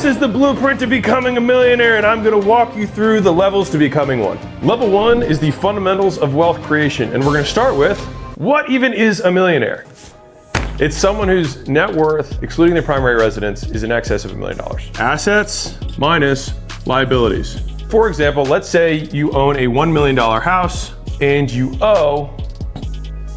is the blueprint to becoming a millionaire, and I'm gonna walk you through the levels to becoming one. Level 1 is the fundamentals of wealth creation, and we're gonna start with, what even is a millionaire? It's someone whose net worth, excluding their primary residence, is in excess of $1 million. Assets minus liabilities. For example, let's say you own a $1 million house and you owe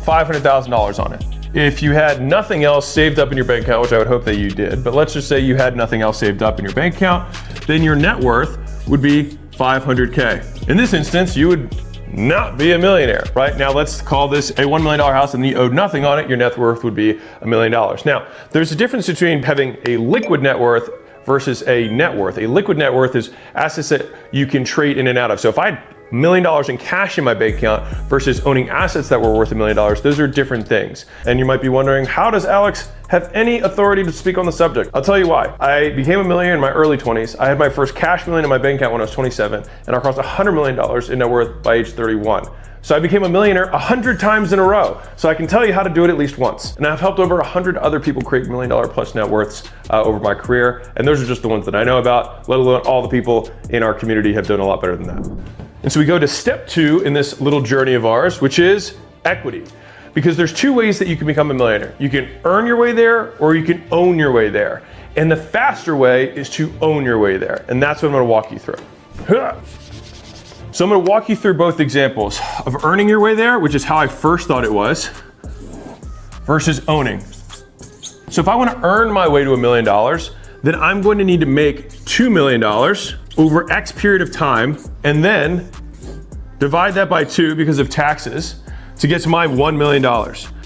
$500,000 on it. If you had nothing else saved up in your bank account, which I would hope that you did, but let's just say you had nothing else saved up in your bank account, then your net worth would be $500K. In this instance, you would not be a millionaire, right? Now let's call this a $1 million house and you owed nothing on it, your net worth would be $1 million. Now, there's a difference between having a liquid net worth versus a net worth. A liquid net worth is assets that you can trade in and out of. So if I had $1 million in cash in my bank account versus owning assets that were worth $1 million, those are different things. And you might be wondering, how does Alex have any authority to speak on the subject? I'll tell you why. I became a millionaire in my early 20s. I had my first cash million in my bank account when I was 27, and I crossed $100 million in net worth by age 31. So I became a millionaire 100 times in a row. So I can tell you how to do it at least once. And I've helped over 100 other people create $1 million plus net worths over my career. And those are just the ones that I know about, let alone all the people in our community have done a lot better than that. And so we go to step 2 in this little journey of ours, which is equity. Because there's 2 ways that you can become a millionaire. You can earn your way there, or you can own your way there. And the faster way is to own your way there. And that's what I'm gonna walk you through. So I'm gonna walk you through both examples of earning your way there, which is how I first thought it was, versus owning. So if I wanna earn my way to $1 million, then I'm going to need to make $2 million over X period of time, and then divide that by 2 because of taxes to get to my $1 million.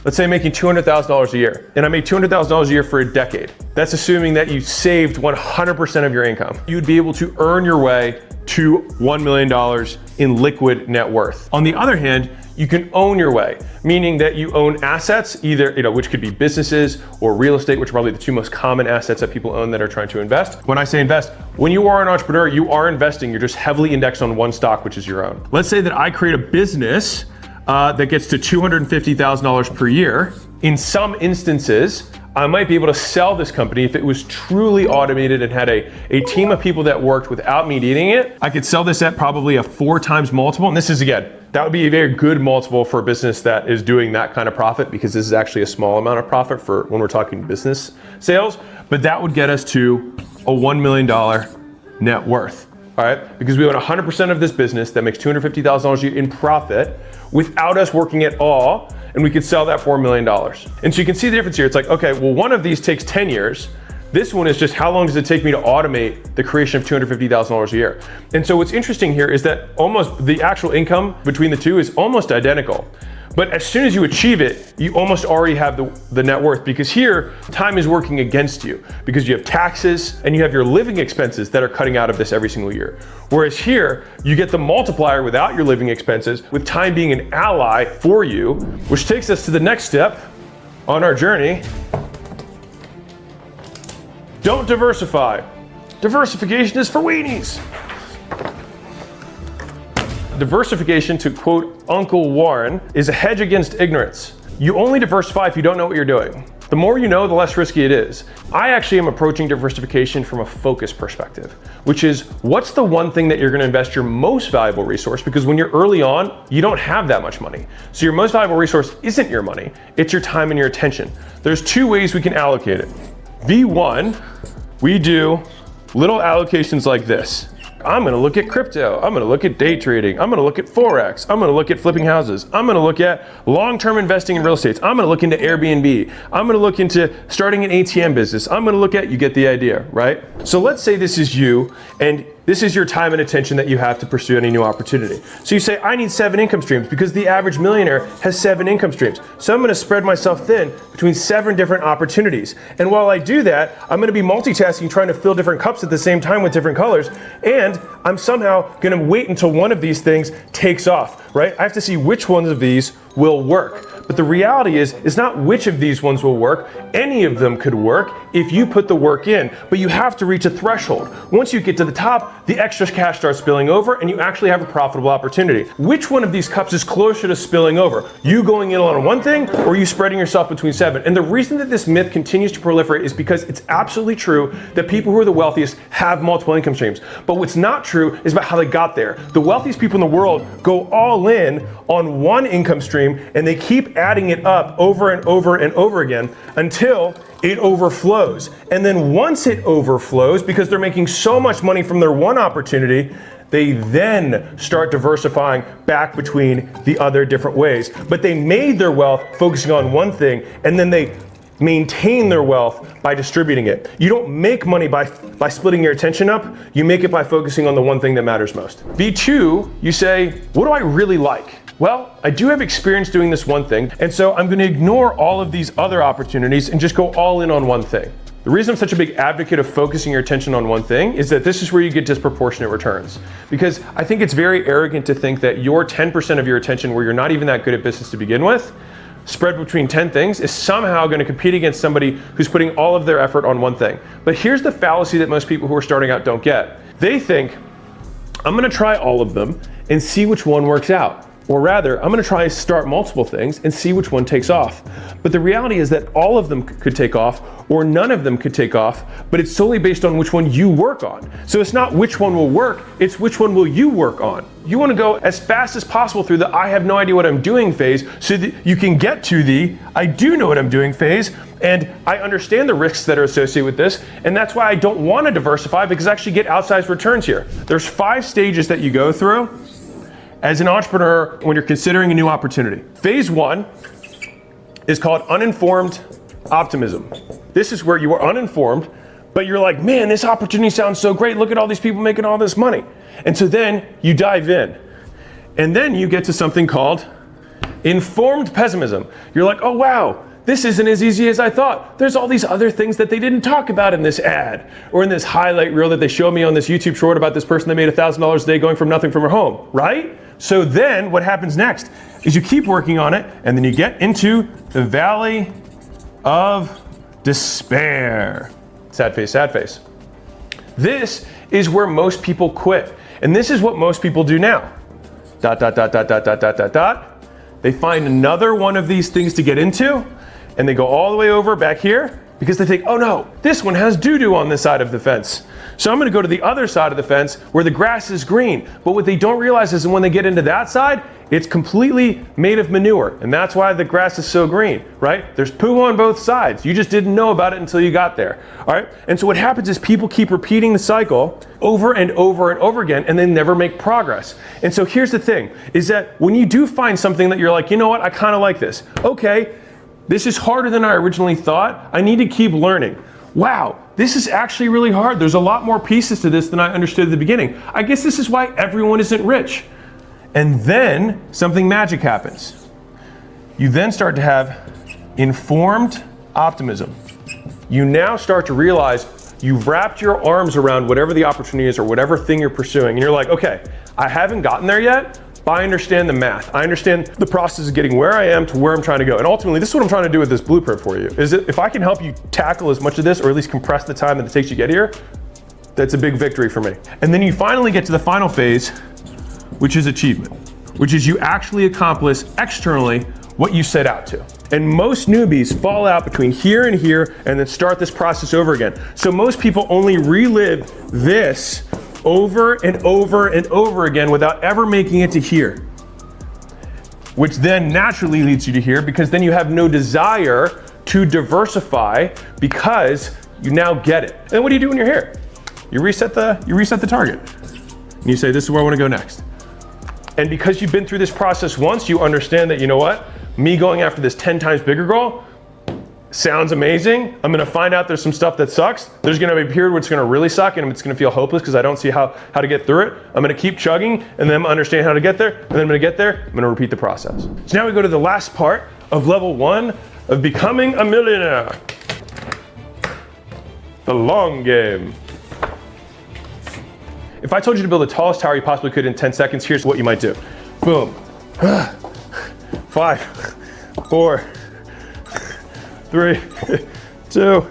Let's say I'm making $200,000 a year, and I made $200,000 a year for a decade. That's assuming that you saved 100% of your income. You'd be able to earn your way to $1 million in liquid net worth. On the other hand, you can own your way, meaning that you own assets, either, which could be businesses or real estate, which are probably the 2 most common assets that people own that are trying to invest. When I say invest, when you are an entrepreneur, you are investing, you're just heavily indexed on one stock, which is your own. Let's say that I create a business that gets to $250,000 per year. In some instances, I might be able to sell this company if it was truly automated and had a team of people that worked without me needing it. I could sell this at probably a 4 times multiple. And this is, again, that would be a very good multiple for a business that is doing that kind of profit, because this is actually a small amount of profit for when we're talking business sales. But that would get us to a $1 million net worth. All right, because we own 100% of this business that makes $250,000 a year in profit without us working at all, and we could sell that for $1 million. And so you can see the difference here. It's like, okay, well, one of these takes 10 years. This one is just how long does it take me to automate the creation of $250,000 a year? And so what's interesting here is that almost the actual income between the 2 is almost identical. But as soon as you achieve it, you almost already have the net worth, because here, time is working against you because you have taxes and you have your living expenses that are cutting out of this every single year. Whereas here, you get the multiplier without your living expenses, with time being an ally for you, which takes us to the next step on our journey. Don't diversify. Diversification is for weenies. Diversification, to quote Uncle Warren, is a hedge against ignorance. You only diversify if you don't know what you're doing. The more you know, the less risky it is. I actually am approaching diversification from a focus perspective, which is, what's the one thing that you're gonna invest your most valuable resource? Because when you're early on, you don't have that much money. So your most valuable resource isn't your money, it's your time and your attention. There's 2 ways we can allocate it. V1, we do little allocations like this. I'm gonna look at crypto, I'm gonna look at day trading, I'm gonna look at Forex, I'm gonna look at flipping houses, I'm gonna look at long-term investing in real estate, I'm gonna look into Airbnb, I'm gonna look into starting an ATM business, I'm gonna look at, you get the idea, right? So let's say this is you, and this is your time and attention that you have to pursue any new opportunity. So you say, I need 7 income streams because the average millionaire has 7 income streams. So I'm gonna spread myself thin between 7 different opportunities. And while I do that, I'm gonna be multitasking, trying to fill different cups at the same time with different colors. And I'm somehow gonna wait until one of these things takes off, right? I have to see which ones of these will work. But the reality is not which of these ones will work. Any of them could work if you put the work in, but you have to reach a threshold. Once you get to the top, the extra cash starts spilling over and you actually have a profitable opportunity. Which one of these cups is closer to spilling over? You going in on one thing or you spreading yourself between 7? And the reason that this myth continues to proliferate is because it's absolutely true that people who are the wealthiest have multiple income streams. But what's not true is about how they got there. The wealthiest people in the world go all in on one income stream and they keep adding it up over and over and over again until it overflows. And then once it overflows, because they're making so much money from their one opportunity, they then start diversifying back between the other different ways. But they made their wealth focusing on one thing, and then they maintain their wealth by distributing it. You don't make money by splitting your attention up. You make it by focusing on the one thing that matters most. V2, you say, what do I really like? Well, I do have experience doing this one thing, and so I'm going to ignore all of these other opportunities and just go all in on one thing. The reason I'm such a big advocate of focusing your attention on one thing is that this is where you get disproportionate returns. Because I think it's very arrogant to think that your 10% of your attention, where you're not even that good at business to begin with, spread between 10 things, is somehow going to compete against somebody who's putting all of their effort on one thing. But here's the fallacy that most people who are starting out don't get. They think, I'm going to try all of them and see which one works out. Or rather, I'm going to try to start multiple things and see which one takes off. But the reality is that all of them could take off, or none of them could take off, but it's solely based on which one you work on. So it's not which one will work, it's which one will you work on. You want to go as fast as possible through the I have no idea what I'm doing phase so that you can get to the I do know what I'm doing phase, and I understand the risks that are associated with this, and that's why I don't want to diversify, because I actually get outsized returns here. There's 5 stages that you go through as an entrepreneur when you're considering a new opportunity. Phase 1 is called uninformed optimism. This is where you are uninformed, but you're like, man, this opportunity sounds so great. Look at all these people making all this money. And so then you dive in. And then you get to something called informed pessimism. You're like, oh wow, this isn't as easy as I thought. There's all these other things that they didn't talk about in this ad or in this highlight reel that they showed me on this YouTube short about this person that made $1,000 a day going from nothing from her home, right? So then what happens next is you keep working on it, and then you get into the valley of despair. Sad face, sad face. This is where most people quit. And this is what most people do now. ... They find another one of these things to get into, and they go all the way over back here because they think, oh no, this one has doo-doo on this side of the fence. So I'm going to go to the other side of the fence where the grass is green. But what they don't realize is that when they get into that side, it's completely made of manure. And that's why the grass is so green, right? There's poo on both sides. You just didn't know about it until you got there, all right? And so what happens is people keep repeating the cycle over and over and over again, and they never make progress. And so here's the thing, is that when you do find something that you're like, you know what, I kind of like this. Okay, this is harder than I originally thought. I need to keep learning. Wow, this is actually really hard. There's a lot more pieces to this than I understood at the beginning. I guess this is why everyone isn't rich. And then something magic happens. You then start to have informed optimism. You now start to realize you've wrapped your arms around whatever the opportunity is or whatever thing you're pursuing. And you're like, okay, I haven't gotten there yet, but I understand the math. I understand the process of getting where I am to where I'm trying to go. And ultimately, this is what I'm trying to do with this blueprint for you, is that if I can help you tackle as much of this, or at least compress the time that it takes you to get here, that's a big victory for me. And then you finally get to the final phase, which is achievement, which is you actually accomplish externally what you set out to. And most newbies fall out between here and here and then start this process over again. So most people only relive this over and over and over again without ever making it to here, which then naturally leads you to here, because then you have no desire to diversify because you now get it. And what do you do when you're here? You reset the target. And you say, this is where I want to go next. And because you've been through this process once, you understand that, you know what? Me going after this 10 times bigger goal sounds amazing. I'm gonna find out there's some stuff that sucks. There's gonna be a period where it's gonna really suck and it's gonna feel hopeless because I don't see how to get through it. I'm gonna keep chugging and then understand how to get there. And then I'm gonna get there, I'm gonna repeat the process. So now we go to the last part of level 1 of becoming a millionaire. The long game. If I told you to build the tallest tower you possibly could in 10 seconds, here's what you might do. Boom. 5, 4, 3, 2,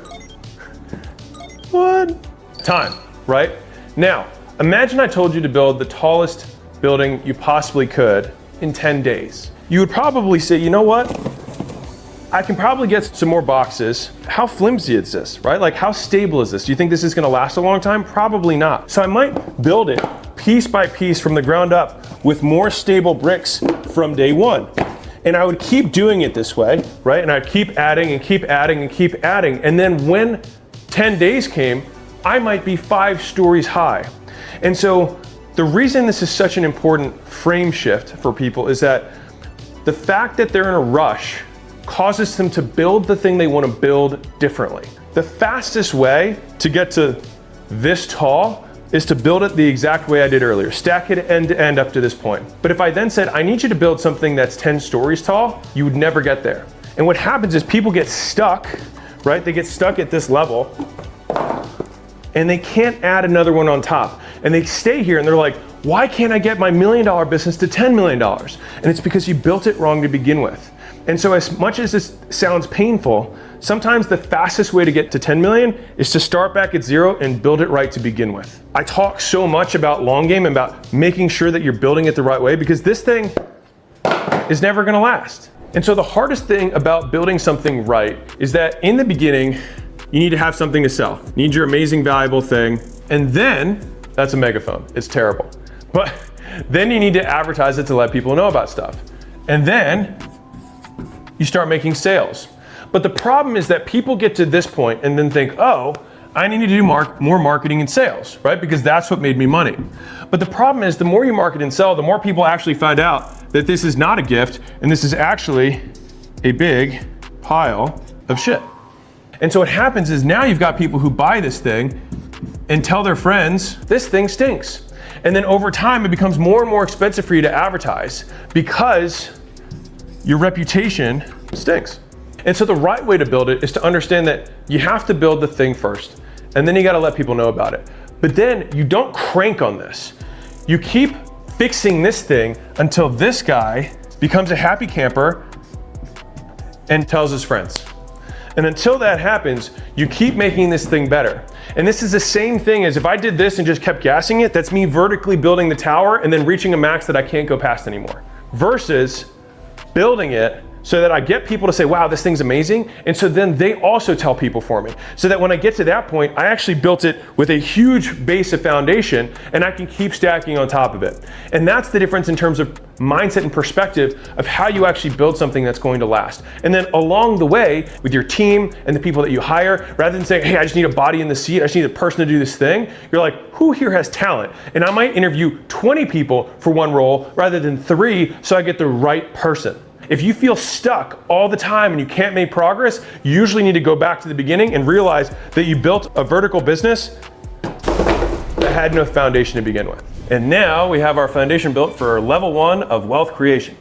1. Time, right? Now, imagine I told you to build the tallest building you possibly could in 10 days. You would probably say, you know what? I can probably get some more boxes. How flimsy is this, right? Like, how stable is this? Do you think this is gonna last a long time? Probably not. So I might build it piece by piece from the ground up with more stable bricks from day one. And I would keep doing it this way, right? And I'd keep adding and keep adding and keep adding. And then when 10 days came, I might be 5 stories high. And so the reason this is such an important frame shift for people is that the fact that they're in a rush causes them to build the thing they want to build differently. The fastest way to get to this tall is to build it the exact way I did earlier, stack it end to end up to this point. But if I then said, I need you to build something that's 10 stories tall, you would never get there. And what happens is people get stuck, right? They get stuck at this level and they can't add another one on top. And they stay here and they're like, why can't I get my $1 million business to $10 million? And it's because you built it wrong to begin with. And so as much as this sounds painful, sometimes the fastest way to get to 10 million is to start back at 0 and build it right to begin with. I talk so much about long game and about making sure that you're building it the right way because this thing is never gonna last. And so the hardest thing about building something right is that in the beginning, you need to have something to sell. You need your amazing, valuable thing. And then, that's a megaphone, it's terrible. But then you need to advertise it to let people know about stuff. And then, you start making sales. But the problem is that people get to this point and then think, oh, I need to do more marketing and sales, right? Because that's what made me money. But the problem is the more you market and sell, the more people actually find out that this is not a gift and this is actually a big pile of shit. And so what happens is now you've got people who buy this thing and tell their friends, this thing stinks. And then over time, it becomes more and more expensive for you to advertise because your reputation stinks. And so the right way to build it is to understand that you have to build the thing first, and then you gotta let people know about it. But then you don't crank on this. You keep fixing this thing until this guy becomes a happy camper and tells his friends. And until that happens, you keep making this thing better. And this is the same thing as if I did this and just kept gassing it, that's me vertically building the tower and then reaching a max that I can't go past anymore. Versus building it so that I get people to say, wow, this thing's amazing. And so then they also tell people for me. So that when I get to that point, I actually built it with a huge base of foundation and I can keep stacking on top of it. And that's the difference in terms of mindset and perspective of how you actually build something that's going to last. And then along the way with your team and the people that you hire, rather than saying, hey, I just need a body in the seat, I just need a person to do this thing, you're like, who here has talent? And I might interview 20 people for one role rather than 3 so I get the right person. If you feel stuck all the time and you can't make progress, you usually need to go back to the beginning and realize that you built a vertical business that had no foundation to begin with. And now we have our foundation built for level 1 of wealth creation.